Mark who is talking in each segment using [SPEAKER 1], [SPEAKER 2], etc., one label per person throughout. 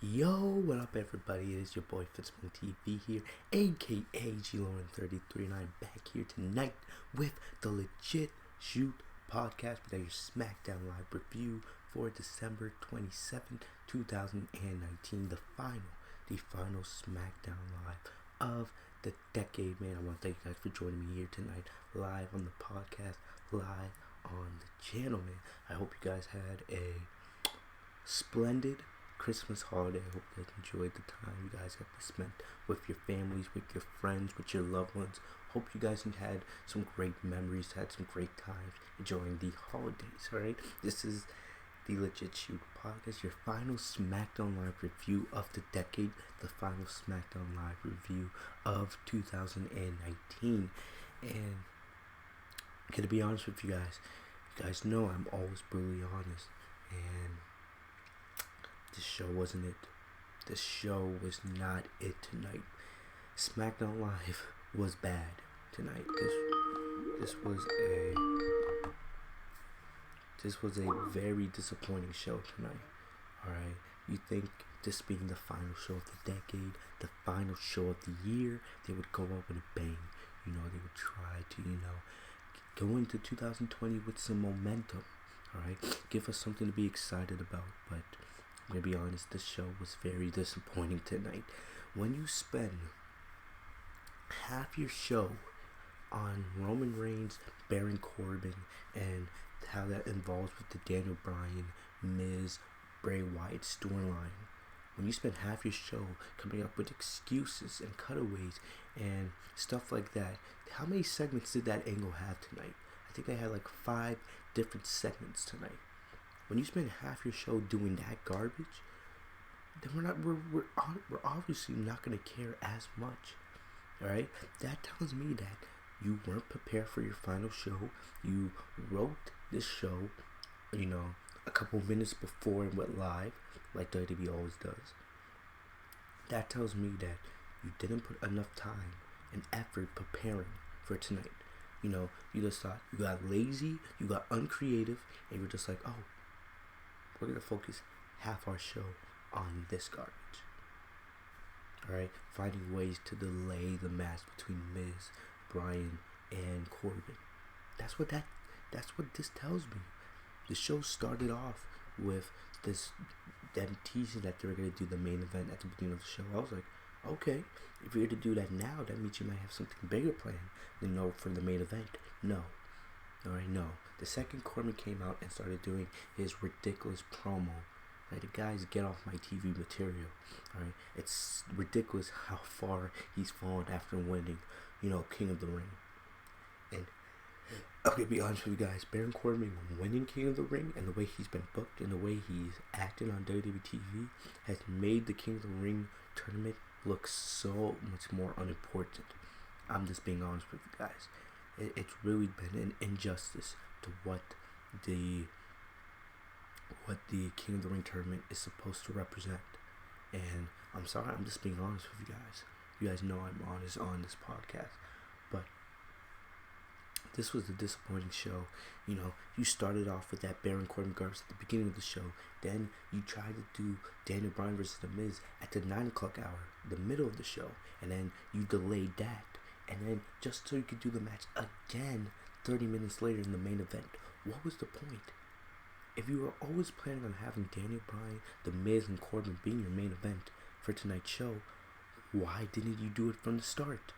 [SPEAKER 1] Yo, what up everybody? It is your boy Fitzmonk TV here, aka G-Lauren33, and I'm back here tonight with the Legit Shoot podcast with your Smackdown live review for December 27th, 2019, the final Smackdown live of the decade, man. I want to thank you guys for joining me here tonight, live on the podcast, live on the channel, man. I hope you guys had a splendid Christmas holiday. I hope you guys enjoyed the time you guys got to spend with your families, with your friends, with your loved ones. Hope you guys had some great memories, had some great times enjoying the holidays. Alright, this is the Legit Shoot podcast, your final Smackdown live review of the decade, the final Smackdown live review of 2019. And I'm gonna be honest with you guys know I'm always brutally honest, and this show wasn't it. This show was not it tonight. SmackDown Live was bad tonight. This was a very disappointing show tonight. Alright. You think this being the final show of the decade, the final show of the year, they would go out with a bang. They would try to, go into 2020 with some momentum. Alright. Give us something to be excited about, but I'm gonna be honest, this show was very disappointing tonight. When you spend half your show on Roman Reigns, Baron Corbin, and how that involves with the Daniel Bryan, Miz, Bray Wyatt storyline, when you spend half your show coming up with excuses and cutaways and stuff like that, how many segments did that angle have tonight? I think they had like 5 different segments tonight. When you spend half your show doing that garbage, then we're obviously not gonna care as much. Alright? That tells me that you weren't prepared for your final show. You wrote this show, a couple minutes before it went live, like WWE always does. That tells me that you didn't put enough time and effort preparing for tonight. You just thought you got lazy, you got uncreative, and you were just like, oh, we're going to focus half our show on this garbage. Alright? Finding ways to delay the match between Miz, Bryan, and Corbin. That's what this tells me. The show started off with them teasing that they were going to do the main event at the beginning of the show. I was like, okay, if you're going to do that now, that means you might have something bigger planned than for the main event. No. Alright, no. The second Corbin came out and started doing his ridiculous promo, right? The guy's get off my TV material. Alright, it's ridiculous how far he's fallen after winning, King of the Ring. And I'm gonna be honest with you guys, Baron Corbin winning King of the Ring and the way he's been booked and the way he's acting on WWE TV has made the King of the Ring tournament look so much more unimportant. I'm just being honest with you guys. It's really been an injustice to what the King of the Ring tournament is supposed to represent. And I'm sorry, I'm just being honest with you guys. You guys know I'm honest on this podcast. But this was a disappointing show. You started off with that Baron Corbin garbage at the beginning of the show. Then you tried to do Daniel Bryan versus The Miz at the 9 o'clock hour, the middle of the show. And then you delayed that. And then just so you could do the match again 30 minutes later in the main event. What was the point? If you were always planning on having Daniel Bryan, The Miz, and Corbin being your main event for tonight's show, why didn't you do it from the start?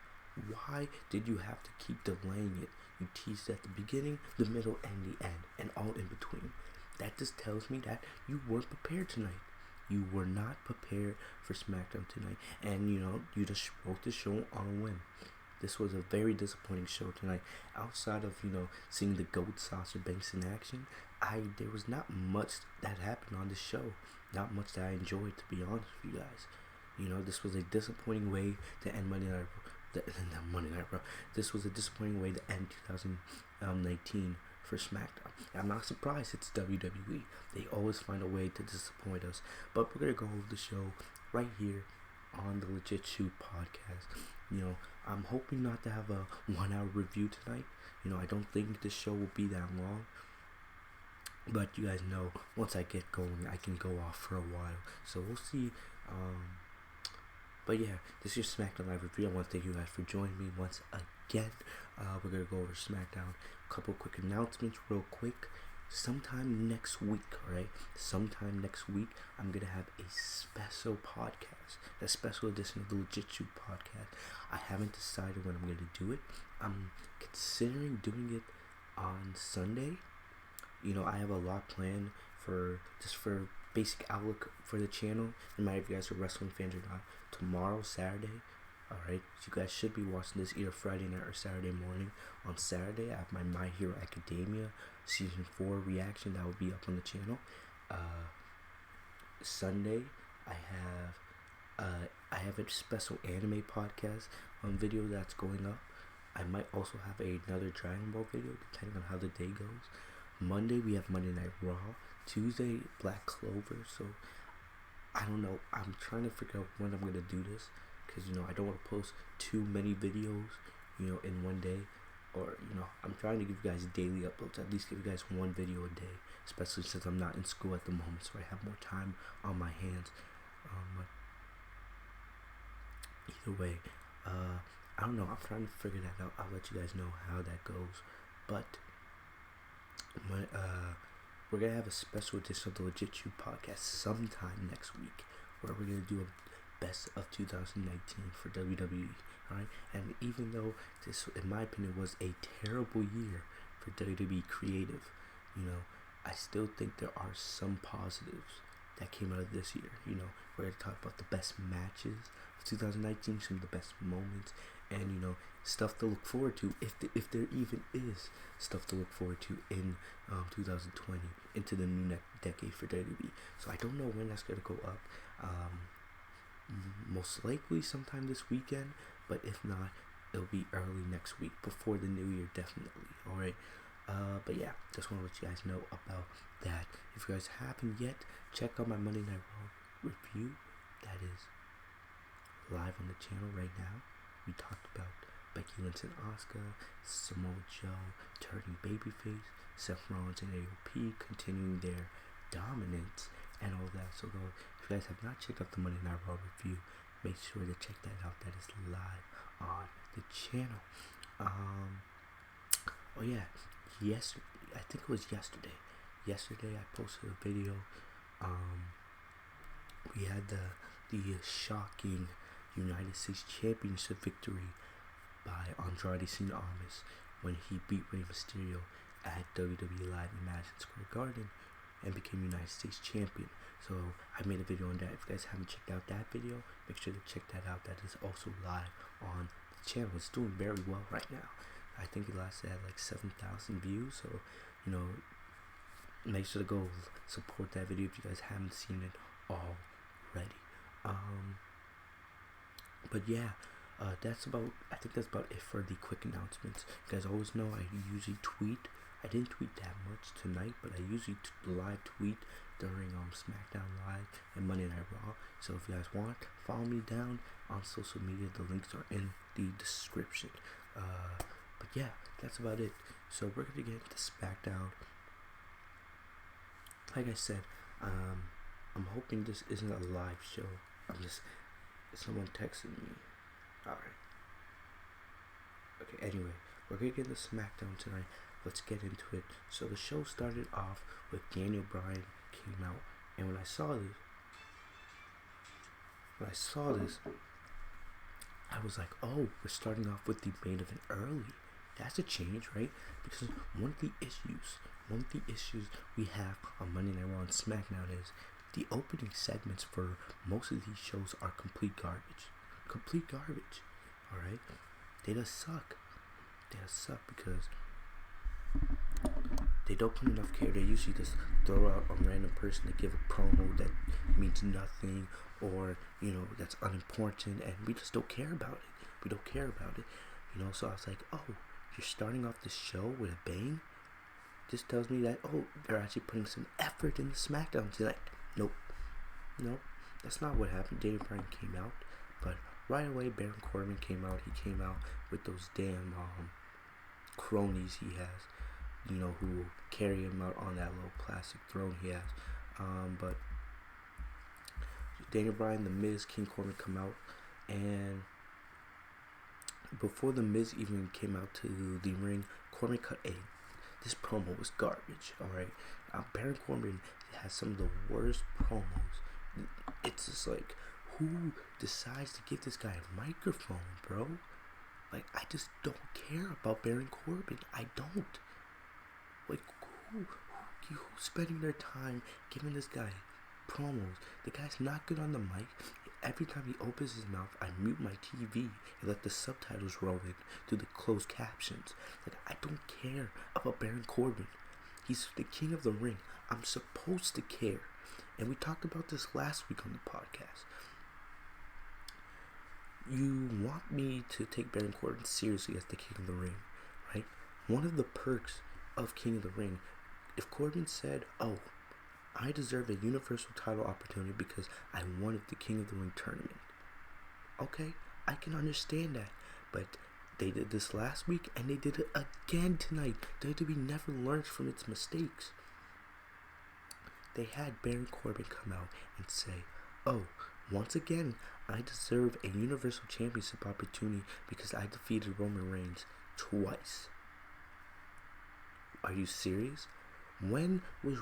[SPEAKER 1] Why did you have to keep delaying it? You teased at the beginning, the middle, and the end, and all in between. That just tells me that you weren't prepared tonight. You were not prepared for SmackDown tonight. And, you just wrote the show on a whim. This was a very disappointing show tonight. Outside of, seeing the GOAT Sasha Banks in action, there was not much that happened on this show. Not much that I enjoyed, to be honest with you guys. This was a disappointing way to end Monday Night Raw. This was a disappointing way to end 2019 for SmackDown. I'm not surprised it's WWE. They always find a way to disappoint us. But we're going to go over the show right here on the Legit Shoot podcast. I'm hoping not to have a 1 hour review tonight. I don't think this show will be that long. But you guys know, once I get going, I can go off for a while. So we'll see. But yeah, this is your SmackDown Live review. I want to thank you guys for joining me once again. We're going to go over SmackDown. A couple quick announcements real quick. Sometime next week, alright? Sometime next week, I'm going to have a special podcast. A special edition of the Legit Shoot podcast. I haven't decided when I'm going to do it. I'm considering doing it on Sunday. You know, I have a lot planned for basic outlook for the channel. No matter if you guys are wrestling fans or not. Tomorrow, Saturday, alright, you guys should be watching this either Friday night or Saturday morning. On Saturday, I have my Hero Academia Season 4 reaction that will be up on the channel. Sunday, I have a special anime podcast video that's going up. I might also have another Dragon Ball video, depending on how the day goes. Monday, we have Monday Night Raw. Tuesday, Black Clover. So, I don't know. I'm trying to figure out when I'm going to do this. Because, you know, I don't want to post too many videos, you know, in one day. Or, you know, I'm trying to give you guys daily uploads. At least give you guys one video a day. Especially since I'm not in school at the moment. So I have more time on my hands. Either way, I don't know. I'm trying to figure that out. I'll let you guys know how that goes. But, we're going to have a special edition of the Legit Shoot podcast sometime next week. Where we're going to do a best of 2019 for WWE. Alright? And even though this, in my opinion, was a terrible year for WWE Creative, you know, I still think there are some positives that came out of this year. You know, we're going to talk about the best matches of 2019, some of the best moments, and, you know, stuff to look forward to, if there even is stuff to look forward to in 2020, into the new decade for WWE. So I don't know when that's going to go up. Most likely sometime this weekend, but if not, it'll be early next week, before the new year, definitely. Alright, but yeah, just want to let you guys know about that. If you guys haven't yet, check out my Monday Night Raw review. That is live on the channel right now. We talked about Becky Lynch and Asuka, Samoa Joe turning babyface, Seth Rollins and AOP continuing their dominance, and all that. So go, if you guys have not checked out the Monday Night Raw review, make sure to check that out. That is live on the channel. Oh yeah, I think it was yesterday. Yesterday I posted a video. We had the shocking United States Championship victory by Andrade Cien Almas when he beat Rey Mysterio at WWE Live in Madison Square Garden and became United States Champion. So I made a video on that. If you guys haven't checked out that video, make sure to check that out. That is also live on the channel. It's doing very well right now. I think it last had like 7,000 views. So, you know, make sure to go support that video if you guys haven't seen it already. But yeah, I think that's about it for the quick announcements. You guys always know I usually tweet. I didn't tweet that much tonight, but I usually live tweet during SmackDown Live and Monday Night Raw. So if you guys want, follow me down on social media. The links are in the description. But yeah, that's about it. So we're gonna get into SmackDown. Like I said, I'm hoping this isn't a live show. Someone texted me. Alright. Okay, anyway, we're gonna get into SmackDown tonight. Let's get into it. So the show started off with Daniel Bryan came out, and when I saw this, I was like, oh, we're starting off with the main event early. That's a change, right? Because one of the issues we have on Monday Night Raw and SmackDown is the opening segments for most of these shows are complete garbage. Complete garbage. Alright? They just suck. Because they don't put enough care. They usually just throw out a random person to give a promo that means nothing, or, you know, that's unimportant, and we just don't care about it. You know, so I was like, oh, you're starting off the show with a bang? This tells me that, oh, they're actually putting some effort in the SmackDown tonight. Nope, that's not what happened. Daniel Bryan came out, but right away Baron Corbin came out. He came out with those damn cronies he has. who will carry him out on that little plastic throne he has. But Daniel Bryan, The Miz, King Corbin come out, and before The Miz even came out to the ring, Corbin cut a. This promo was garbage. All right, Baron Corbin has some of the worst promos. It's just like, who decides to give this guy a microphone, bro? Like, I just don't care about Baron Corbin. I don't. Like, who's spending their time giving this guy promos? The guy's not good on the mic. Every time he opens his mouth, I mute my TV and let the subtitles roll in through the closed captions. Like, I don't care about Baron Corbin. He's the king of the ring. I'm supposed to care. And we talked about this last week on the podcast. You want me to take Baron Corbin seriously as the king of the ring, right? One of the perks of king of the ring, if Corbin said, oh, I deserve a universal title opportunity because I won at the King of the Ring tournament. Okay, I can understand that. But they did this last week and they did it again tonight. WWE never learns from its mistakes. They had Baron Corbin come out and say, oh, once again, I deserve a Universal Championship opportunity because I defeated Roman Reigns twice. Are you serious? When was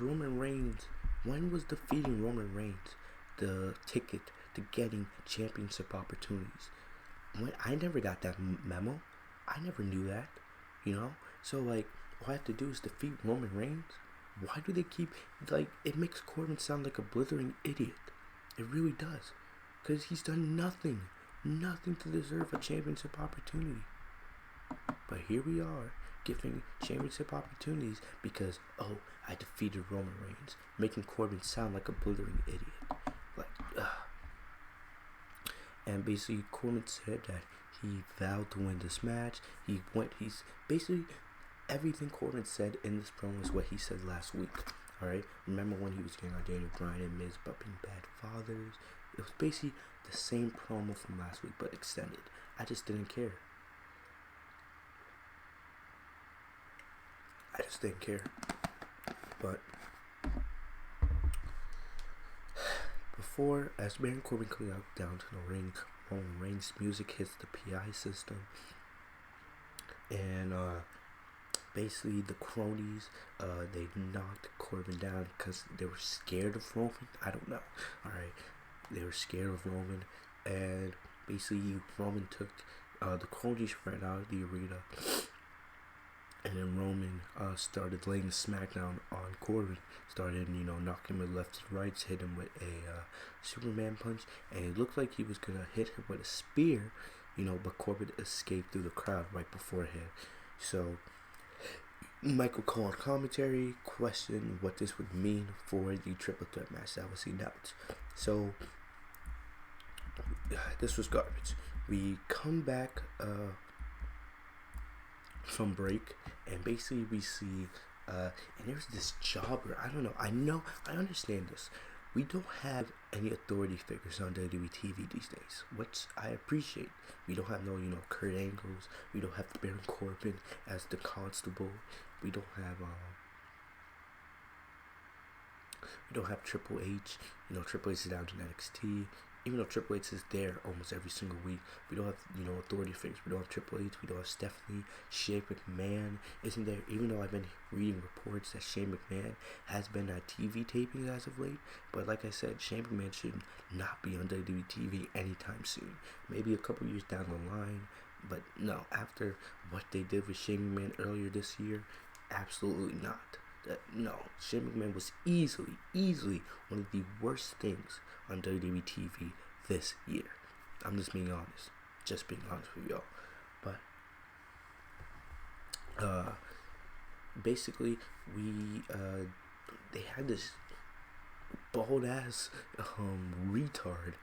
[SPEAKER 1] defeating Roman Reigns the ticket to getting championship opportunities? I never got that memo. I never knew that, So, like, all I have to do is defeat Roman Reigns? Why do they keep, it makes Corbin sound like a blithering idiot. It really does. Because he's done nothing to deserve a championship opportunity. But here we are, giving championship opportunities because, oh, I defeated Roman Reigns, making Corbin sound like a blithering idiot. And basically, Corbin said that he vowed to win this match. He's basically, everything Corbin said in this promo is what he said last week. Alright? Remember when he was getting on Daniel Bryan and Miz about being bad fathers? It was basically the same promo from last week, but extended. I just didn't care. But before, as Baron Corbin comes out down to the ring, Roman Reigns' music hits the PI system, and basically the cronies, they knocked Corbin down because they were scared of Roman. I don't know. All right, they were scared of Roman, and basically Roman took the cronies ran out of the arena. And then Roman started laying the smackdown on Corbin. Started, knocking him with left and right, hit him with a Superman punch. And it looked like he was going to hit him with a spear, but Corbin escaped through the crowd right beforehand. So, Michael Cole on commentary questioned what this would mean for the triple threat match that was announced. So, this was garbage. We come back from break, and basically we see and there's this jobber. I understand this. We don't have any authority figures on WWE TV these days, which I appreciate. We don't have no Kurt Angles. We don't have Baron Corbin as the constable. We don't have Triple H. Triple H is down to NXT. Even though Triple H is there almost every single week, we don't have, authority figures. We don't have Triple H. We don't have Stephanie. Shane McMahon isn't there. Even though I've been reading reports that Shane McMahon has been at TV tapings as of late. But like I said, Shane McMahon should not be on WWE TV anytime soon. Maybe a couple years down the line. But no, after what they did with Shane McMahon earlier this year, absolutely not. No, Shane McMahon was easily one of the worst things on WWE TV this year. I'm just being honest. With y'all. But basically they had this bald ass retard.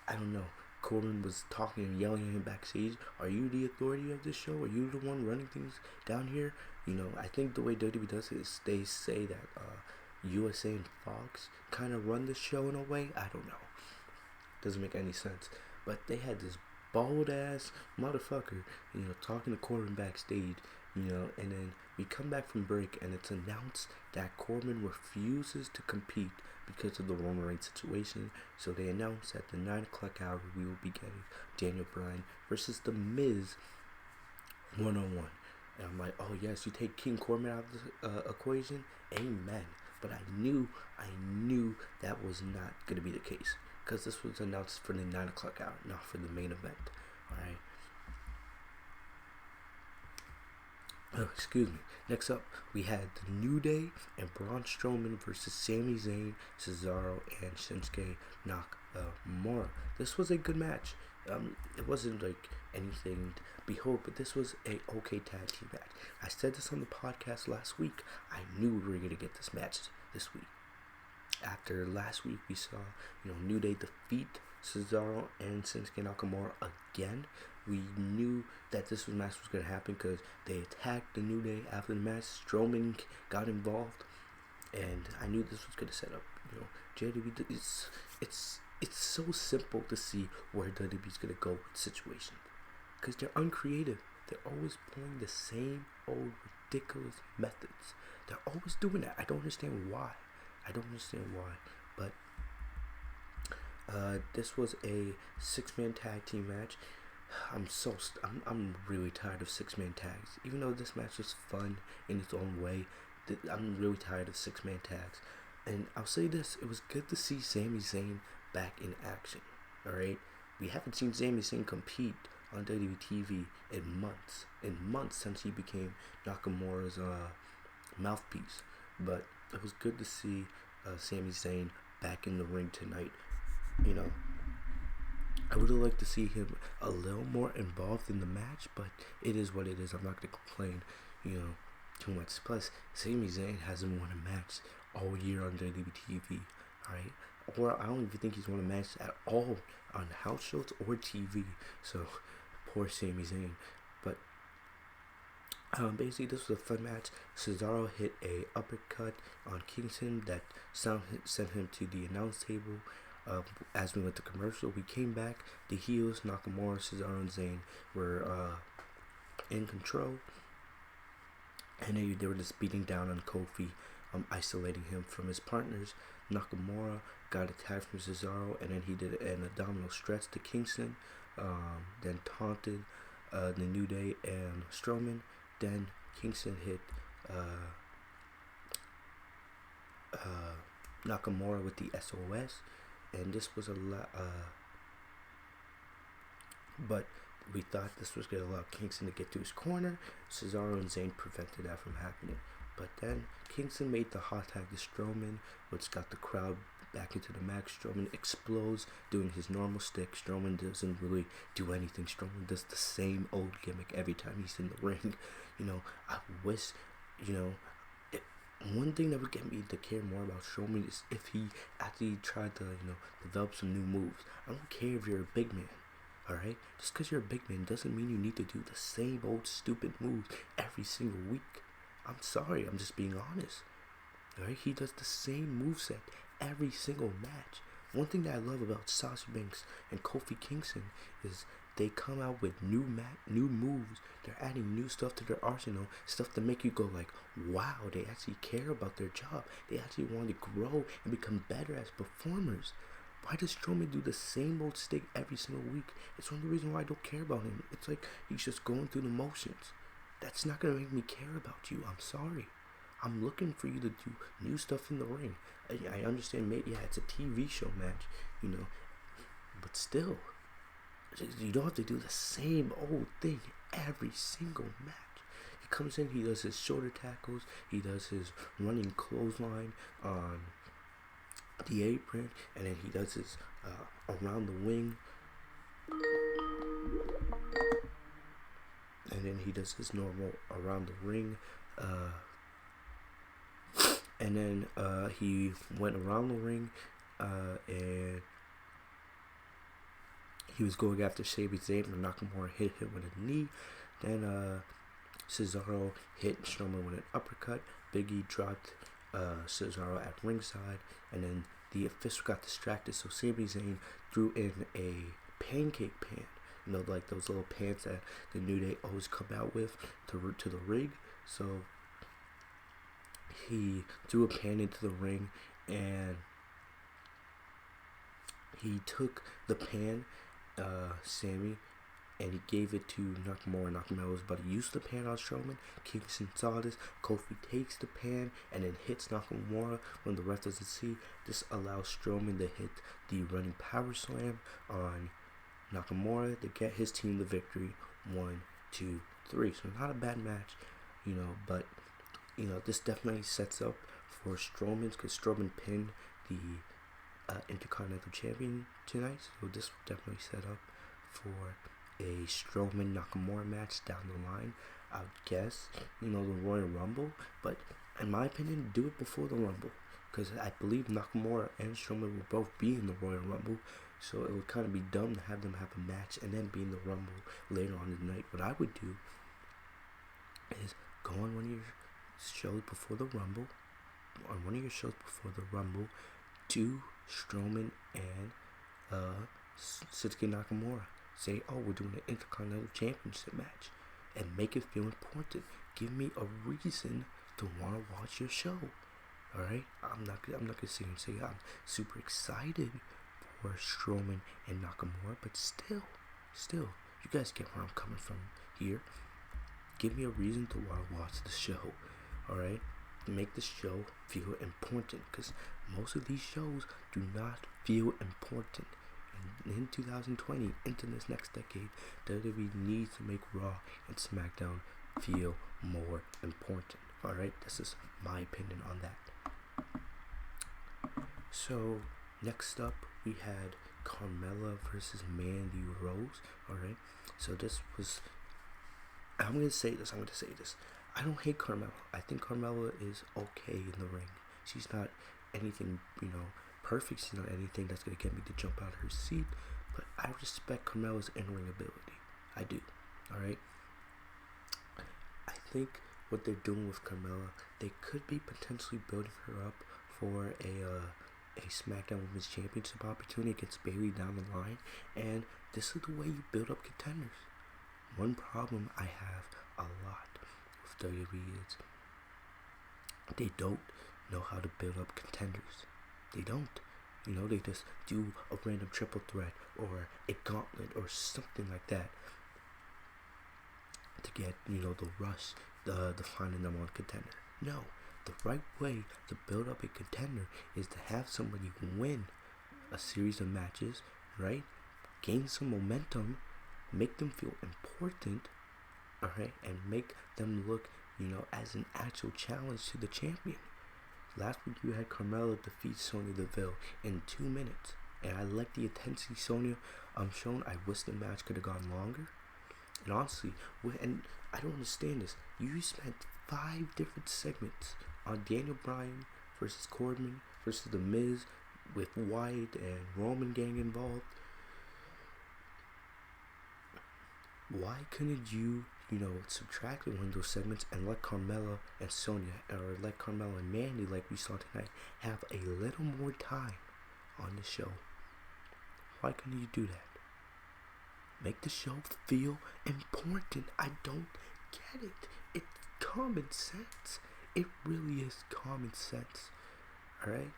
[SPEAKER 1] I don't know. Corbin was talking and yelling at him backstage. Are you the authority of this show? Are you the one running things down here? I think the way WWE does it is they say that USA and Fox kind of run the show in a way. I don't know. Doesn't make any sense. But they had this bald ass motherfucker, talking to Corbin backstage, And then we come back from break, and it's announced that Corbin refuses to compete because of the Roman Reigns situation. So they announced at the 9 o'clock hour we will be getting Daniel Bryan versus The Miz 1-on-1. And I'm like, oh yes, you take King Corbin out of the equation, amen. But I knew that was not going to be the case, because this was announced for the 9 o'clock hour, not for the main event. Alright. Oh, excuse me. Next up, we had The New Day and Braun Strowman versus Sami Zayn, Cesaro, and Shinsuke Nakamura. This was a good match. It wasn't like anything to behold, but this was a okay tag team match. I said this on the podcast last week. I knew we were going to get this match this week. After last week, we saw, New Day defeat Cesaro and Shinsuke Nakamura again. We knew that this match was going to happen because they attacked the New Day after the match. Strowman got involved, and I knew this was going to set up. JW, it's so simple to see where WWE's going to go with situations, because they're uncreative. They're always pulling the same old ridiculous methods. They're always doing that. I don't understand why. But this was a 6-man tag team match. I'm really tired of 6-man tags. Even though this match was fun in its own way, I'm really tired of 6-man tags. And I'll say this: it was good to see Sami Zayn back in action. All right, we haven't seen Sami Zayn compete on WWE TV in months since he became Nakamura's mouthpiece. But it was good to see Sami Zayn back in the ring tonight. I would have liked to see him a little more involved in the match, but it is what it is. I'm not going to complain, too much. Plus, Sami Zayn hasn't won a match all year on WWE TV, alright? Or I don't even think he's won a match at all on house shows or TV. So, poor Sami Zayn. But basically, this was a fun match. Cesaro hit a uppercut on Kingston that sent him to the announce table. As we went to commercial, we came back. The heels, Nakamura, Cesaro, and Zayn, were in control, and they were just beating down on Kofi, isolating him from his partners. Nakamura got attacked from Cesaro, and then he did an abdominal stretch to Kingston, then taunted the New Day and Strowman. Then Kingston hit Nakamura with the SOS, and this was a lot. But we thought this was going to allow Kingston to get to his corner. Cesaro and Zayn prevented that from happening. But then Kingston made the hot tag to Strowman, which got the crowd back into the match. Strowman explodes doing his normal stick. Strowman doesn't really do anything. Strowman does the same old gimmick every time he's in the ring. I wish, one thing that would get me to care more about Strowman is if he actually tried to, develop some new moves. I don't care if you're a big man, alright? Just because you're a big man doesn't mean you need to do the same old stupid moves every single week. I'm sorry, I'm just being honest. Alright? He does the same moveset every single match. One thing that I love about Sasha Banks and Kofi Kingston is they come out with new moves. They're adding new stuff to their arsenal, stuff to make you go like, wow, they actually care about their job. They actually want to grow and become better as performers. Why does Strowman do the same old stick every single week? It's one of the reasons why I don't care about him. It's like he's just going through the motions. That's not going to make me care about you. I'm sorry. I'm looking for you to do new stuff in the ring. I understand, maybe, yeah, it's a TV show match, but still, you don't have to do the same old thing every single match. He comes in, he does his shoulder tackles, he does his running clothesline on the apron, and then he does his around the wing, and then he does his normal around the ring, and then he went around the ring, and he was going after Sami Zayn, and Nakamura hit him with a knee. Then Cesaro hit Strowman with an uppercut. Big E dropped Cesaro at ringside, and then the official got distracted, so Sami Zayn threw in a pancake pan like those little pants that the New Day always come out with to the ring. So he threw a pan into the ring, and he took the pan, Sammy, and he gave it to Nakamura. Nakamura was about to use the pan on Strowman. Kingston saw this. Kofi takes the pan and then hits Nakamura when the ref doesn't see. This allows Strowman to hit the running power slam on Nakamura to get his team the victory. 1, 2, 3. So not a bad match, but this definitely sets up for Strowman, because Strowman pinned the Intercontinental Champion tonight. So this will definitely set up for a Strowman Nakamura match down the line. I would guess, the Royal Rumble, but in my opinion, do it before the Rumble, because I believe Nakamura and Strowman will both be in the Royal Rumble. So it would kind of be dumb to have them have a match and then be in the Rumble later on in the night. What I would do is go on one of your shows before the Rumble, do Strowman and Shinsuke Nakamura. Say, oh, we're doing an Intercontinental Championship match, and make it feel important. Give me a reason to want to watch your show. All right, I'm not gonna sit here and say I'm super excited for Strowman and Nakamura, but still, you guys get where I'm coming from here. Give me a reason to want to watch the show. All right, make the show feel important, because most of these shows do not feel important. In 2020, into this next decade, WWE needs to make Raw and SmackDown feel more important. Alright, this is my opinion on that. So, next up, we had Carmella versus Mandy Rose. Alright, so this was, I'm going to say this. I don't hate Carmella. I think Carmella is okay in the ring. She's not anything, perfect. She's not anything that's going to get me to jump out of her seat, but I respect Carmella's in-ring ability. I do. Alright? I think what they're doing with Carmella, they could be potentially building her up for a SmackDown Women's Championship opportunity against Bayley down the line, and this is the way you build up contenders. One problem I have a lot with WWE is they don't know how to build up contenders. They don't. They just do a random triple threat or a gauntlet or something like that to get, the rush, the finding them on contender. No. The right way to build up a contender is to have somebody win a series of matches, right? Gain some momentum, make them feel important, alright? And make them look, as an actual challenge to the champion. Last week you had Carmella defeat Sonya Deville in 2 minutes, and I like the intensity Sonya shown. I wish the match could have gone longer. And honestly, and I don't understand this. You spent 5 different segments on Daniel Bryan versus Corbin versus The Miz with Wyatt and Roman getting involved. Why couldn't you, subtract one of those segments and let Carmella and Sonya, or let Carmella and Mandy, like we saw tonight, have a little more time on the show? Why couldn't you do that? Make the show feel important. I don't get it. It's common sense. It really is common sense. Alright?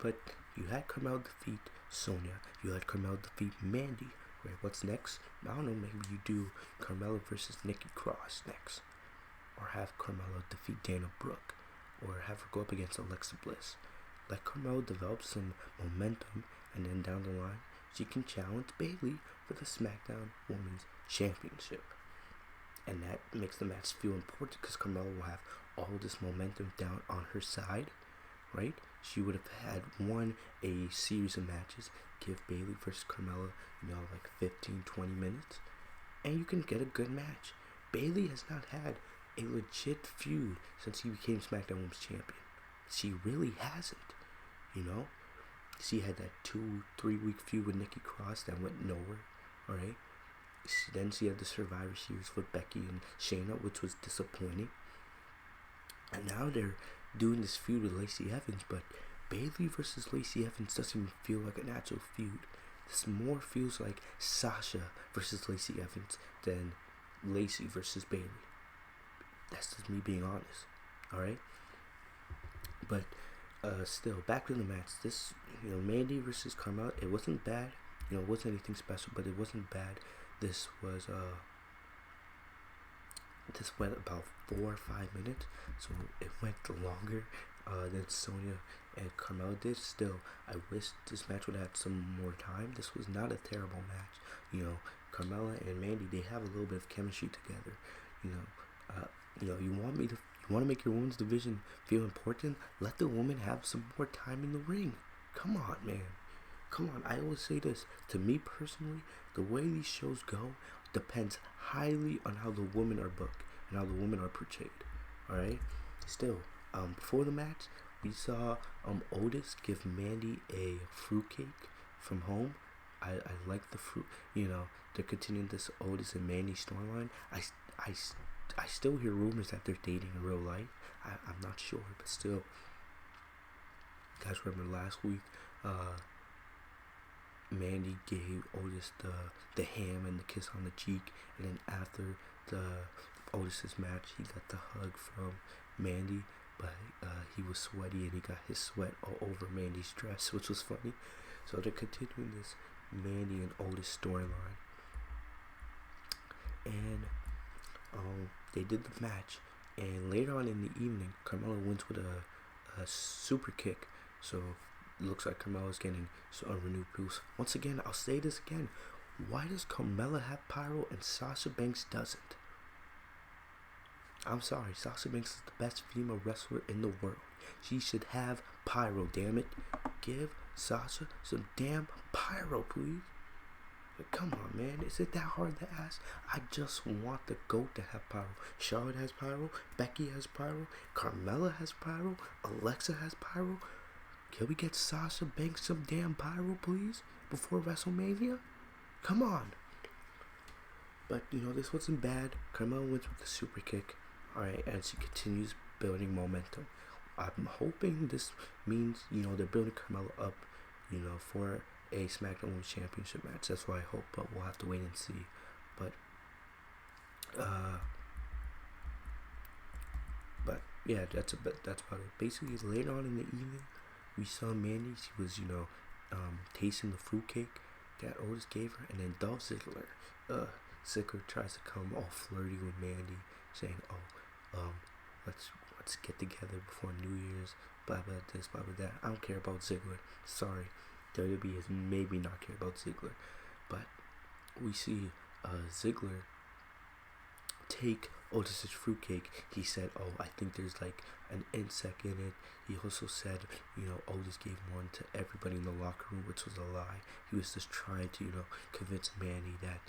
[SPEAKER 1] But you had Carmella defeat Sonya. You had Carmella defeat Mandy. Right, what's next? I don't know, maybe you do Carmella versus Nikki Cross next. Or have Carmella defeat Dana Brooke. Or have her go up against Alexa Bliss. Let Carmella develop some momentum, and then down the line, she can challenge Bayley for the SmackDown Women's Championship. And that makes the match feel important, because Carmella will have all this momentum down on her side, right? She would have had won a series of matches, give Bayley versus Carmella, like 15-20 minutes, and you can get a good match. Bayley has not had a legit feud since he became SmackDown Women's Champion. She really hasn't, She had that 2-3 week feud with Nikki Cross that went nowhere, alright? Then she had the Survivor Series with Becky and Shayna, which was disappointing. And now they're doing this feud with Lacey Evans, but Bayley versus Lacey Evans doesn't even feel like an actual feud. This more feels like Sasha versus Lacey Evans than Lacey versus Bayley. That's just me being honest. Alright? But still, back to the match. This, Mandy versus Carmella, it wasn't bad. It wasn't anything special, but it wasn't bad. This went about 4 or 5 minutes, so it went longer than Sonya and Carmella did. Still, I wish this match would have had some more time. This was not a terrible match. Carmella and Mandy, they have a little bit of chemistry together. You want to make your women's division feel important? Let the woman have some more time in the ring. Come on, man. Come on. I always say this. To me personally, the way these shows go depends highly on how the women are booked and how the women are portrayed. Alright? Still, before the match, we saw Otis give Mandy a fruitcake from home. I like the fruit. They're continuing this Otis and Mandy storyline. I still hear rumors that they're dating in real life. I'm not sure, but still. You guys remember last week, Mandy gave Otis the ham and the kiss on the cheek, and then after the Otis's match, he got the hug from Mandy, but he was sweaty and he got his sweat all over Mandy's dress, which was funny. So they're continuing this Mandy and Otis storyline, and they did the match, and later on in the evening, Carmella wins with a super kick. So it looks like Carmella's getting a renewed boost. Once again, I'll say this again. Why does Carmella have pyro and Sasha Banks doesn't? I'm sorry, Sasha Banks is the best female wrestler in the world. She should have pyro, damn it. Give Sasha some damn pyro, please. Come on, man. Is it that hard to ask? I just want the GOAT to have pyro. Charlotte has pyro. Becky has pyro. Carmella has pyro. Alexa has pyro. Can we get Sasha Banks some damn pyro, please? Before WrestleMania? Come on. But, this wasn't bad. Carmella wins with the super kick. Alright, and she continues building momentum. I'm hoping this means, they're building Carmella up, for a SmackDown Women's Championship match. That's what I hope, but we'll have to wait and see. But yeah, that's about it. Basically, later on in the evening, we saw Mandy. She was, tasting the fruitcake that Otis gave her, and then Dolph Ziggler. Ziggler tries to come all flirty with Mandy, saying, let's get together before New Year's, blah blah this, blah blah that. I don't care about Ziggler. Sorry, WWE has maybe not care about Ziggler, but we see Ziggler take Otis's fruitcake. He said, I think there's like an insect in it. He also said, Otis gave one to everybody in the locker room, which was a lie. He was just trying to, convince Mandy that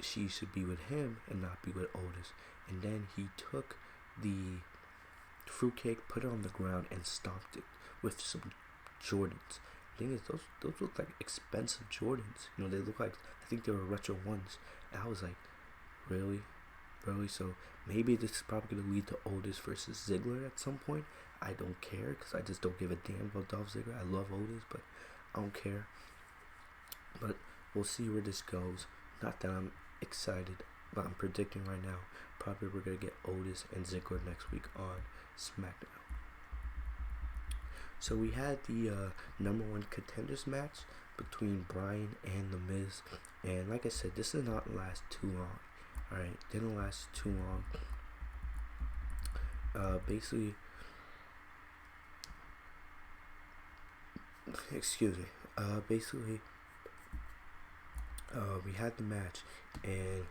[SPEAKER 1] she should be with him and not be with Otis. And then he took the fruitcake, put it on the ground, and stomped it with some Jordans. The thing is, those look like expensive Jordans. They look like, I think they were retro ones. And I was like, really? So maybe this is probably going to lead to Otis versus Ziggler at some point. I don't care, because I just don't give a damn about Dolph Ziggler. I love Otis, but I don't care. But we'll see where this goes. Not that I'm excited, but I'm predicting right now, probably we're going to get Otis and Ziggler next week on SmackDown. So we had the number one contenders match between Bryan and The Miz. And like I said, this did not last too long. Alright, didn't last too long. Basically, we had the match, and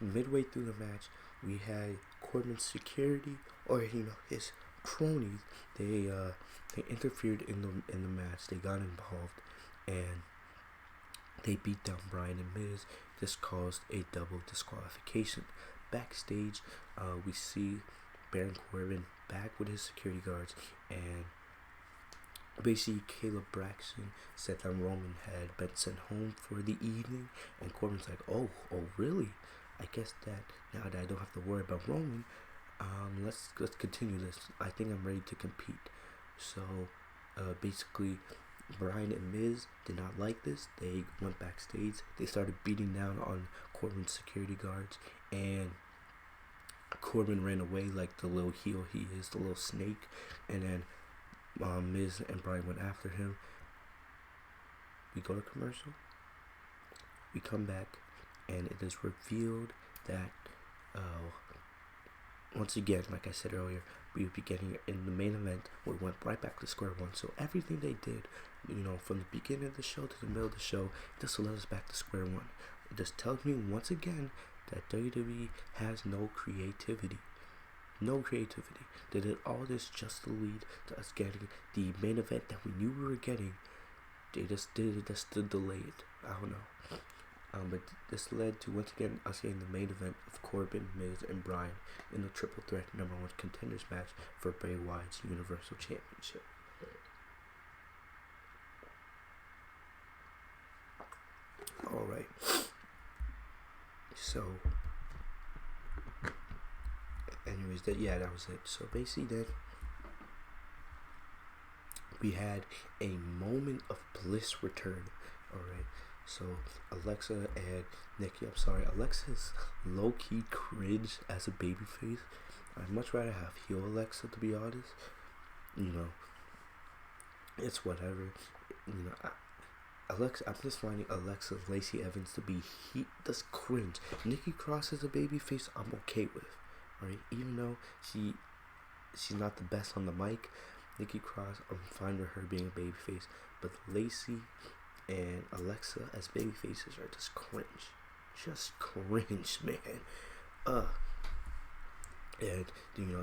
[SPEAKER 1] midway through the match, we had Corbin's security, or his cronies. They interfered in the match. They got involved, and they beat down Bryan and Miz. This caused a double disqualification. Backstage, we see Baron Corbin back with his security guards, and basically Caleb Braxton said that Roman had been sent home for the evening, and Corbin's like, oh really? I guess that now that I don't have to worry about Roman, let's continue this. I think I'm ready to compete. So basically Bryan and Miz did not like this. They went backstage. They started beating down on Corbin's security guards, and Corbin ran away like the little heel he is, the little snake. And then Miz and Bryan went after him. We go to commercial. We come back, and it is revealed that once again, like I said earlier, we would be getting in the main event. We went right back to square one. So everything they did, from the beginning of the show to the middle of the show, just led us back to square one. It just tells me once again that WWE has no creativity. No creativity. They did all this just to lead to us getting the main event that we knew we were getting. They just did it just to delay it. I don't know. But this led to, once again, us getting the main event of Corbin, Miz, and Bryan in the triple threat #1 contenders match for Bray Wyatt's Universal Championship. Alright. So, anyways, that was it. So basically then, we had a moment of bliss return. Alright. So, Alexa and Nikki, I'm sorry, Alexa's low-key cringe as a babyface. I'd much rather have heel Alexa, to be honest. It's whatever. Alexa, I'm just finding Alexa Lacey Evans to be does cringe. Nikki Cross as a babyface, I'm okay with. Right? Even though she's not the best on the mic, Nikki Cross, I'm fine with her being a babyface. But Lacey and Alexa as baby faces are just cringe. Just cringe, man. And,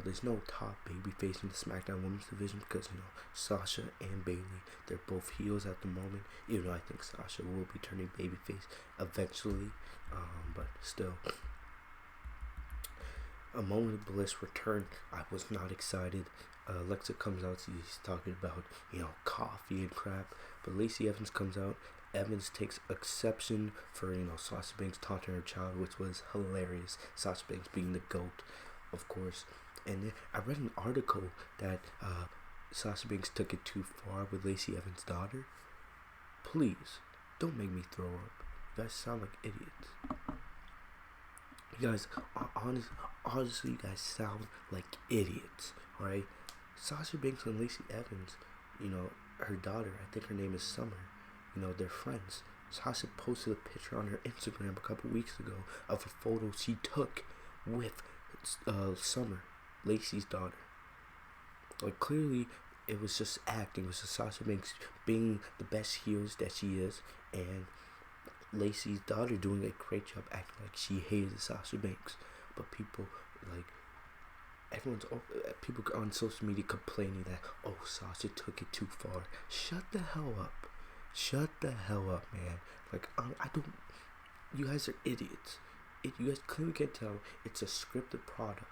[SPEAKER 1] there's no top baby face in the SmackDown Women's Division because, Sasha and Bayley, they're both heels at the moment. Even though I think Sasha will be turning babyface eventually. But still, a moment of bliss return. I was not excited. Alexa comes out, she's talking about, coffee and crap. But Lacey Evans comes out. Evans takes exception for, Sasha Banks taunting her child, which was hilarious. Sasha Banks being the GOAT, of course. And then I read an article that Sasha Banks took it too far with Lacey Evans' daughter. Please, don't make me throw up. You guys sound like idiots. You guys, honestly, you guys sound like idiots, alright? Sasha Banks and Lacey Evans, her daughter, I think her name is Summer, they're friends. Sasha posted a picture on her Instagram a couple weeks ago of a photo she took with Summer, Lacey's daughter. Like, clearly, it was just acting. It was just Sasha Banks being the best heels that she is, and Lacey's daughter doing a great job acting like she hated Sasha Banks. But people, people on social media complaining that, Sasha took it too far. Shut the hell up. Shut the hell up, man. You guys are idiots. You guys clearly can tell it's a scripted product.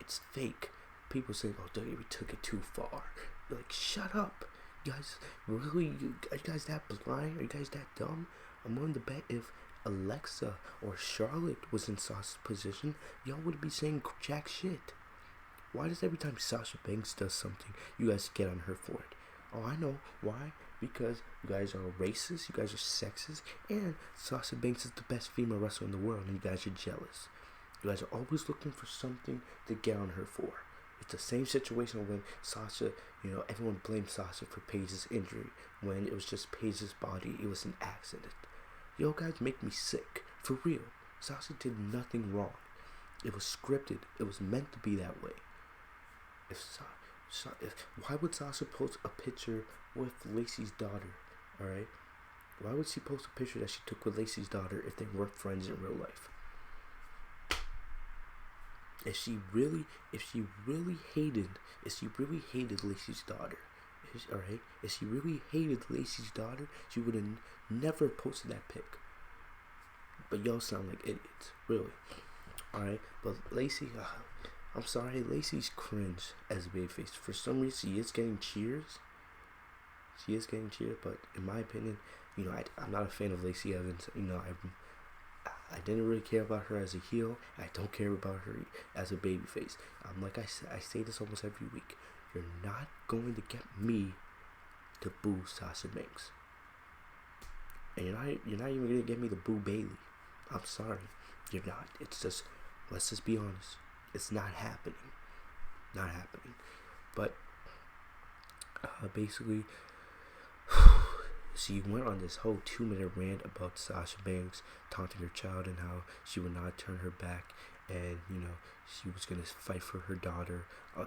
[SPEAKER 1] It's fake. People say, WWE took it too far. Shut up. You guys, really, are you guys that blind? Are you guys that dumb? I'm willing to bet if Alexa or Charlotte was in Sasha's position, y'all would be saying jack shit. Why does every time Sasha Banks does something, you guys get on her for it? Oh, I know. Why? Because you guys are racist, you guys are sexist, and Sasha Banks is the best female wrestler in the world, and you guys are jealous. You guys are always looking for something to get on her for. It's the same situation when Sasha, everyone blamed Sasha for Paige's injury, when it was just Paige's body, it was an accident. Yo, guys make me sick. For real. Sasha did nothing wrong. It was scripted. It was meant to be that way. Why would Sasha post a picture with Lacey's daughter? Alright? Why would she post a picture that she took with Lacey's daughter if they weren't friends in real life? If she really hated Lacey's daughter, alright? If she really hated Lacey's daughter, she would have never posted that pic. But y'all sound like idiots, really. Alright? But Lacey, I'm sorry, Lacey's cringe as a babyface. For some reason, she is getting cheers. But in my opinion, I'm not a fan of Lacey Evans. I didn't really care about her as a heel. I don't care about her as a babyface. Like I say this almost every week. You're not going to get me to boo Sasha Banks. And you're not even gonna get me to boo Bailey. I'm sorry, you're not. It's just, let's just be honest. It's not happening. Not happening. But basically, she went on this whole 2-minute rant about Sasha Banks taunting her child and how she would not turn her back, and she was gonna fight for her daughter.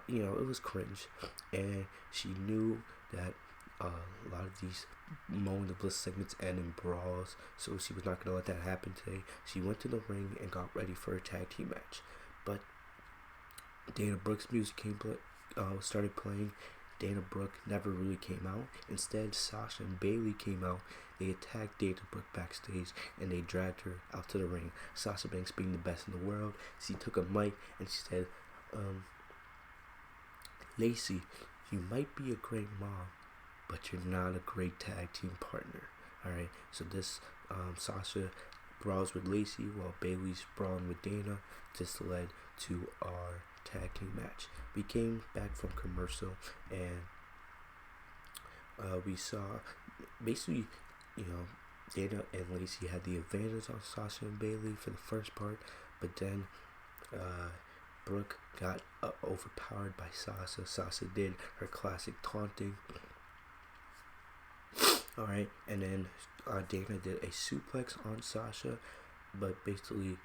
[SPEAKER 1] It was cringe, and she knew that a lot of these Moment of Bliss segments end in brawls, so she was not gonna let that happen today. She went to the ring and got ready for a tag team match, but Dana Brooke's music started playing. Dana Brooke never really came out. Instead, Sasha and Bailey came out. They attacked Dana Brooke backstage and they dragged her out to the ring. Sasha Banks, being the best in the world, she took a mic and she said, Lacey, you might be a great mom, but you're not a great tag team partner. Alright, so this Sasha brawls with Lacey while Bailey's brawling with Dana. This led to our tag team match. We came back from commercial and we saw basically, Dana and Lacey had the advantage on Sasha and Bailey for the first part, but then Brooke got overpowered by Sasha. Sasha did her classic taunting. Alright, and then Dana did a suplex on Sasha, but basically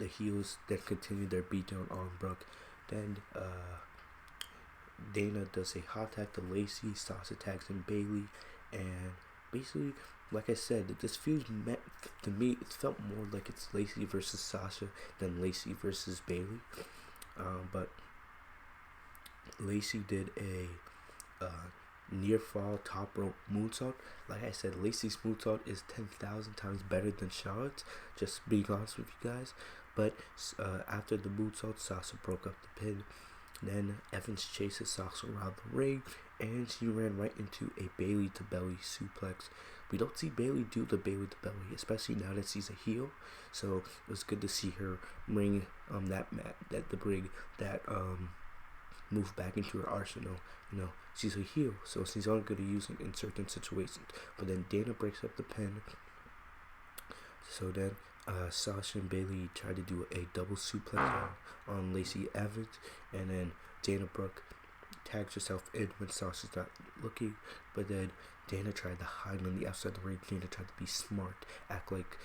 [SPEAKER 1] the heels then continued their beatdown on Brooke. Then Dana does a hot tag to Lacey. Sasha tags in Bailey, and basically, like I said, this feels to me. It felt more like it's Lacey versus Sasha than Lacey versus Bailey. But Lacey did a near fall top rope moonsault. Like I said, Lacey's moonsault is 10,000 times better than Charlotte's. Just being honest with you guys. But after the moonsault, Sasha broke up the pin. Then Evans chases Sasha around the ring, and she ran right into a Bailey to belly suplex. We don't see Bailey do the Bailey to belly, especially now that she's a heel. So it was good to see her bring that move back into her arsenal. She's a heel, so she's only going to use it in certain situations. But then Dana breaks up the pin. So then Sasha and Bailey tried to do a double suplex on Lacey Evans, and then Dana Brooke tags herself in when Sasha's not looking, but then Dana tried to hide on the outside of the ring. Dana tried to be smart, act like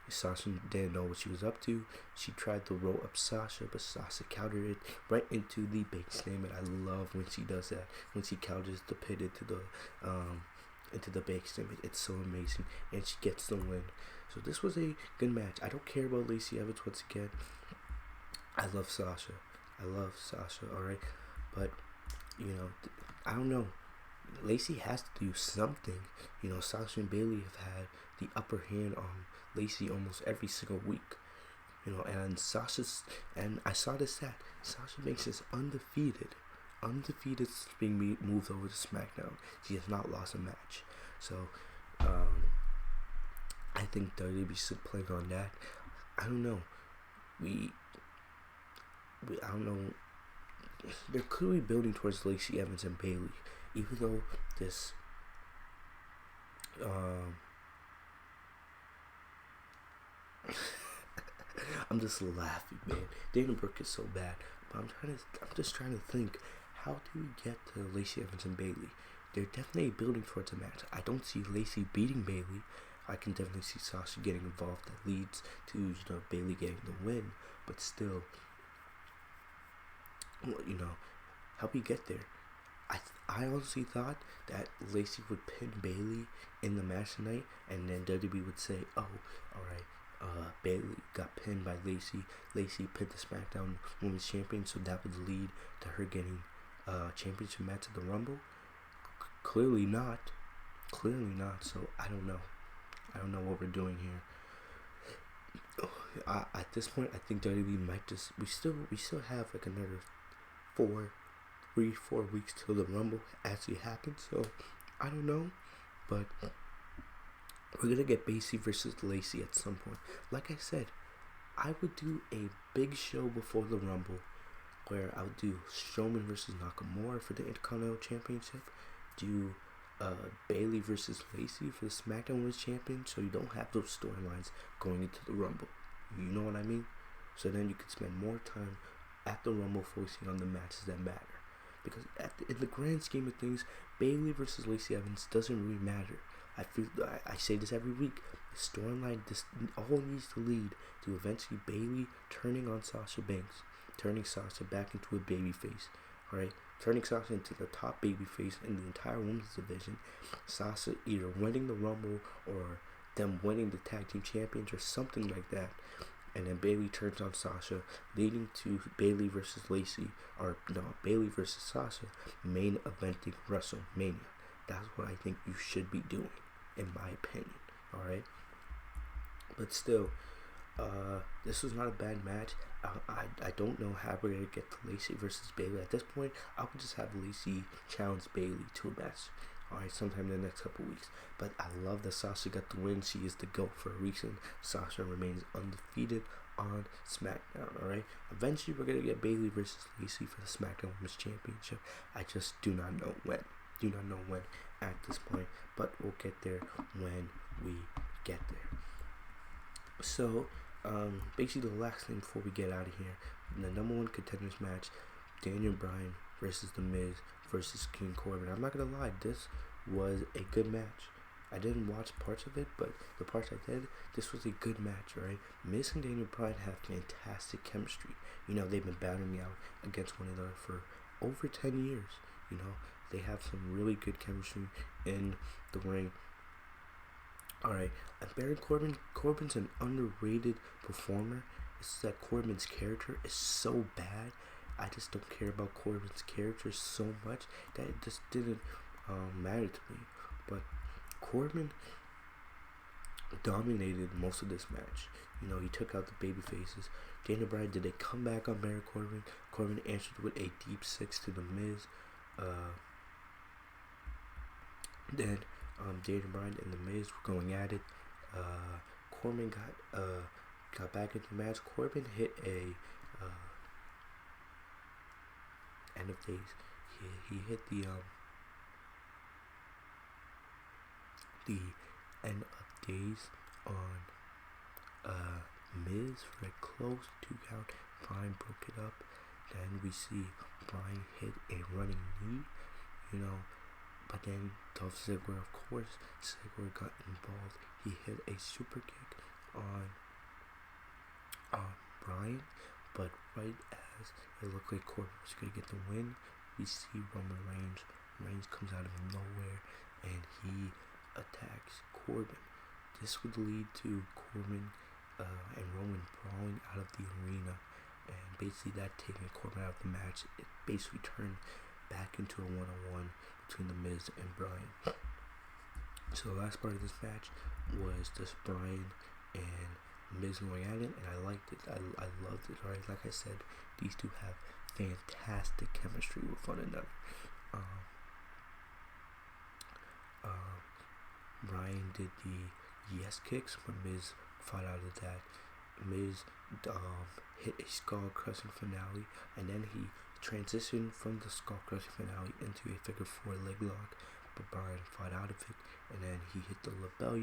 [SPEAKER 1] Sasha didn't know what she was up to. She tried to roll up Sasha, but Sasha countered it right into the big slam, and I love when she does that, when she counters the pin into the big slam. It's so amazing, and she gets the win. So this was a good match. I don't care about Lacey Evans once again. I love Sasha, alright? But, I don't know. Lacey has to do something. Sasha and Bailey have had the upper hand on Lacey almost every single week. And I saw this stat. Sasha Banks is undefeated since being moved over to SmackDown. She has not lost a match. So, I think WWE should play on that. I don't know. I don't know. They're clearly building towards Lacey Evans and Bailey, even though this I'm just laughing, man. Dana Brooke is so bad, but I'm just trying to think, how do we get to Lacey Evans and Bailey? They're definitely building towards a match. I don't see Lacey beating Bailey. I can definitely see Sasha getting involved. That leads to Bailey getting the win, but still, how we get there? I honestly thought that Lacey would pin Bailey in the match tonight, and then WWE would say, "Oh, all right, Bailey got pinned by Lacey. Lacey pinned the SmackDown Women's Champion, so that would lead to her getting championship match at the Rumble." Clearly not. So I don't know. I don't know what we're doing here. At this point, I think WWE might just we still have like another 4 weeks till the Rumble actually happens. So I don't know, but we're gonna get Bailey versus Lacey at some point. Like I said, I would do a big show before the Rumble where I would do Strowman versus Nakamura for the Intercontinental Championship. do Bailey versus Lacey for the SmackDown Women's Champion, so you don't have those storylines going into the Rumble. You know what I mean? So then you could spend more time at the Rumble focusing on the matches that matter. Because in the grand scheme of things, Bailey versus Lacey Evans doesn't really matter. I say this every week. The storyline all needs to lead to eventually Bailey turning on Sasha Banks, turning Sasha back into a babyface. Alright? Turning Sasha into the top babyface in the entire women's division. Sasha either winning the Rumble or them winning the tag team champions or something like that. And then Bailey turns on Sasha, leading to Bailey versus Lacey, or no, Bailey versus Sasha, main eventing WrestleMania. That's what I think you should be doing, in my opinion. Alright? But still, this was not a bad match. I don't know how we're going to get to Lacey versus Bailey. At this point, I would just have Lacey challenge Bailey to a match. Alright, sometime in the next couple weeks. But I love that Sasha got the win. She is the GOAT for a reason. Sasha remains undefeated on SmackDown. Alright, eventually we're going to get Bailey versus Lacey for the SmackDown Women's Championship. I just do not know when. At this point. But we'll get there when we get there. So, basically the last thing before we get out of here, the number one contenders match, Daniel Bryan versus The Miz versus King Corbin. I'm not gonna lie, this was a good match. I didn't watch parts of it, but the parts I did, this was a good match, right? Miz and Daniel Bryan have fantastic chemistry. You know, they've been battling out against one another for over 10 years. You know, they have some really good chemistry in the ring. Alright, and Baron Corbin's an underrated performer. It's that Corbin's character is so bad. I just don't care about Corbin's character so much that it just didn't matter to me. But Corbin dominated most of this match. You know, he took out the baby faces. Daniel Bryan did a comeback on Baron Corbin. Corbin answered with a deep six to The Miz. Then Daniel Bryan and The Miz were going at it. Corbin got back into the match. Corbin hit a end of days. He hit the end of days on Miz for a close 2 count. Bryan broke it up. Then we see Bryan hit a running knee, you know. But then Dolph Ziggler, of course, got involved. He hit a super kick on Bryan. But right as it looked like Corbin was going to get the win, we see Roman Reigns. Reigns comes out of nowhere and he attacks Corbin. This would lead to Corbin and Roman brawling out of the arena. And basically that taking Corbin out of the match, it basically turned back into a one-on-one between The Miz and Bryan. So the last part of this match was just Bryan and Miz going at it, and I liked it. I loved it. Alright, like I said, these two have fantastic chemistry with one another. Bryan did the yes kicks when Miz fought out of that. Miz hit a skull crushing finale, and then he transitioned from the skull crushing finale into a figure 4 leg lock, but Bryan fought out of it, and then he hit the lapel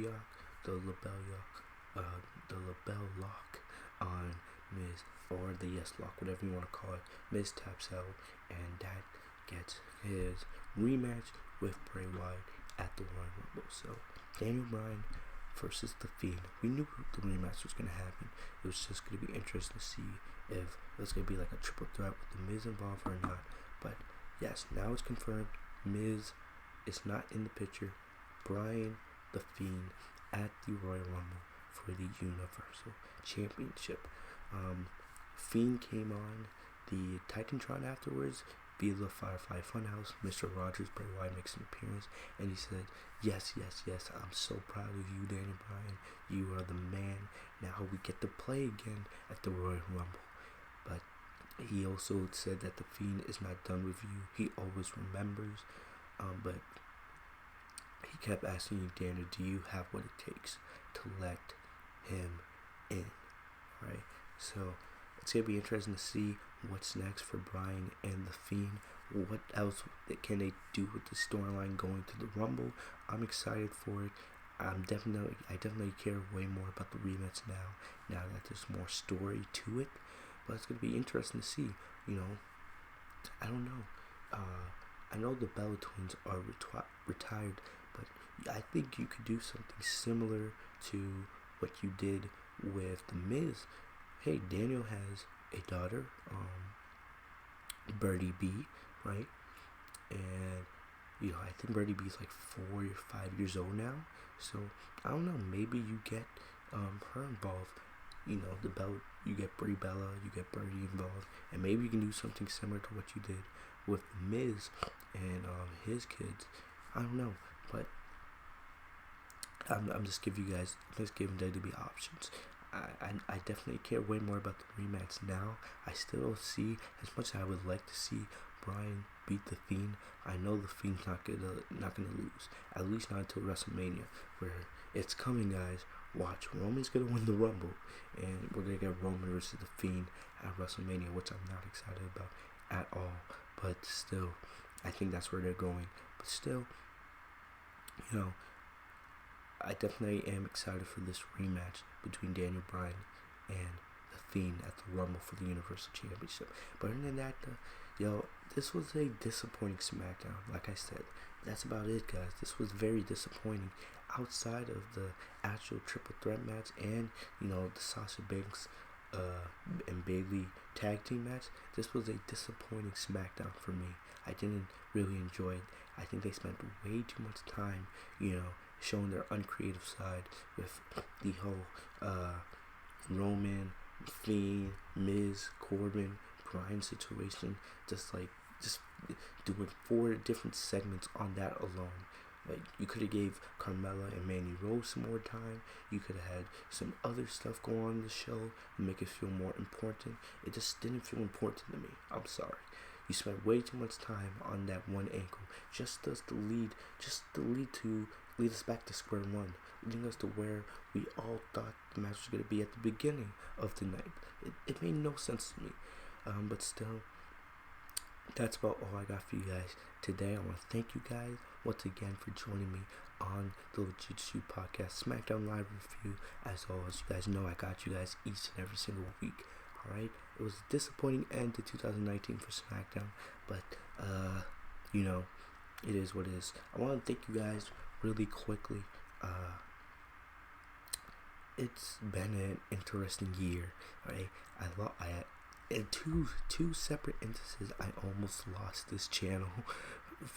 [SPEAKER 1] lock on Miz, or the yes lock, whatever you want to call it. Miz taps out, and that gets his rematch with Bray Wyatt at the Royal Rumble. So Daniel Bryan versus The Fiend. We knew the rematch was going to happen. It was just going to be interesting to see if it was going to be like a triple threat with The Miz involved or not. But yes, now it's confirmed. Miz is not in the picture. Bryan, The Fiend at the Royal Rumble for the Universal Championship. Fiend came on the Titantron afterwards via the Firefly Funhouse. Mr. Rogers, Bray Wyatt, makes an appearance, and he said, yes, I'm so proud of you, Daniel Bryan. You are the man. Now we get to play again at the Royal Rumble. But he also said that The Fiend is not done with you. He always remembers. But he kept asking you, Daniel, do you have what it takes to let him in? Right? So it's going to be interesting to see what's next for Bryan and The Fiend. what else can they do with the storyline going to the Rumble. I'm excited for it. I definitely care way more about the rematch now that there's more story to it. But it's gonna be interesting to see. I don't know. I know the Bella Twins are retired, but I think you could do something similar to what you did with The Miz. Hey, Daniel has a daughter, Birdie B, right? And I think Birdie B is like 4 or 5 years old now. So I don't know. Maybe you get her involved. The Bella, you get Brie Bella, you get Birdie involved, and maybe you can do something similar to what you did with Miz and his kids. I don't know, but I'm just giving WWE options. I definitely care way more about the rematch now. I still see, as much as I would like to see Bryan beat the Fiend, I know the Fiend's not gonna lose. At least not until WrestleMania, where it's coming, guys. Watch, Roman's gonna win the Rumble, and we're gonna get Roman versus the Fiend at WrestleMania, which I'm not excited about at all. But still, I think that's where they're going. But still, I definitely am excited for this rematch between Daniel Bryan and the Fiend at the Rumble for the Universal Championship. But other than that, this was a disappointing SmackDown. Like I said, that's about it, guys. This was very disappointing. Outside of the actual triple threat match and the Sasha Banks and Bayley tag team match, this was a disappointing SmackDown for me. I didn't really enjoy it. I think they spent way too much time, showing their uncreative side with the whole Roman, Fiend, Miz, Corbin, Bryan situation. Just doing 4 different segments on that alone. Like, you could have gave Carmella and Mandy Rose some more time. You could have had some other stuff go on in the show and make it feel more important. It just didn't feel important to me. I'm sorry. You spent way too much time on that one angle. Just to lead us back to square one. Leading us to where we all thought the match was going to be at the beginning of the night. It made no sense to me. But still, that's about all I got for you guys today. I want to thank you guys once again for joining me on the Legit Shoot Podcast SmackDown Live Review. As always, you guys know I got you guys each and every single week. Alright? It was a disappointing end to 2019 for SmackDown, but, it is what it is. I want to thank you guys really quickly. It's been an interesting year, right? In two separate instances, I almost lost this channel.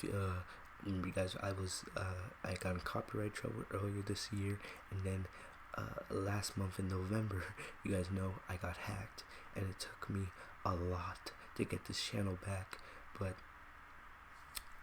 [SPEAKER 1] You guys, I got in copyright trouble earlier this year, and then last month in November, you guys know I got hacked, and it took me a lot to get this channel back, but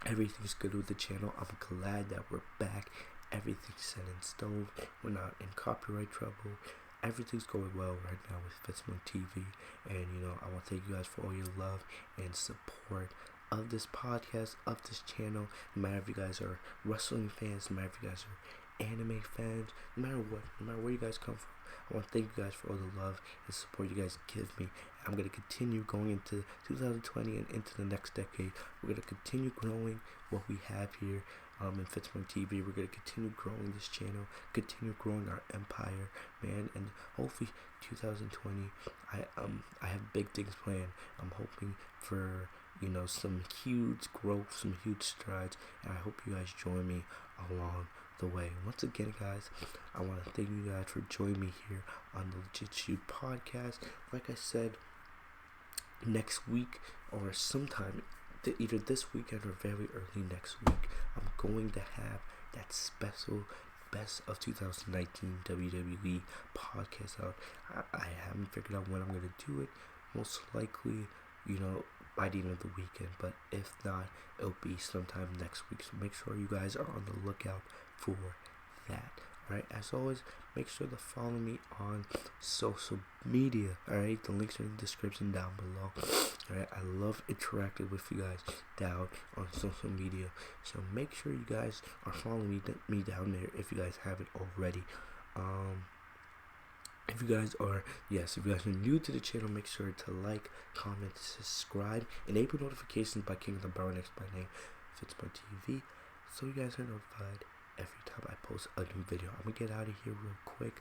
[SPEAKER 1] everything's good with the channel. I'm glad that we're back. Everything's set in stone. We're not in copyright trouble. Everything's going well right now with Fitzmonk TV, and I want to thank you guys for all your love and support of this podcast, of this channel. No matter if you guys are wrestling fans, no matter if you guys are anime fans, no matter where you guys come from, I want to thank you guys for all the love and support you guys give me. I'm going to continue going into 2020 and into the next decade. We're going to continue growing what we have here in Fitzmonk TV. We're going to continue growing this channel, continue growing our empire, man, and hopefully 2020, I have big things planned. I'm hoping for some huge growth, some huge strides, and I hope you guys join me along the way. Once again, guys, I want to thank you guys for joining me here on the Legit Shoot Podcast. Like I said, next week or sometime, either this weekend or very early next week, I'm going to have that special Best of 2019 WWE podcast out. I haven't figured out when I'm going to do it. Most likely, by the end of the weekend, but if not, it'll be sometime next week. So make sure you guys are on the lookout for that. Alright, as always, make sure to follow me on social media. Alright, the links are in the description down below. Alright, I love interacting with you guys down on social media. So make sure you guys are following me down there if you guys haven't already. If you guys are new to the channel, make sure to like, comment, subscribe, enable notifications by clicking the bell next to my name, Fitzmonk TV, so you guys are notified every time I post a new video. I'm gonna get out of here real quick.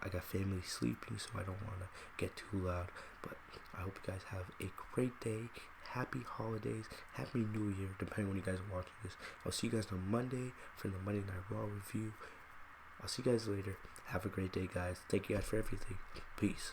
[SPEAKER 1] I got family sleeping, so I don't want to get too loud, but I hope you guys have a great day. Happy holidays, happy new year, depending on when you guys are watching this. I'll see you guys on Monday for the Monday Night Raw review. I'll see you guys later. Have a great day, guys. Thank you guys for everything. Peace.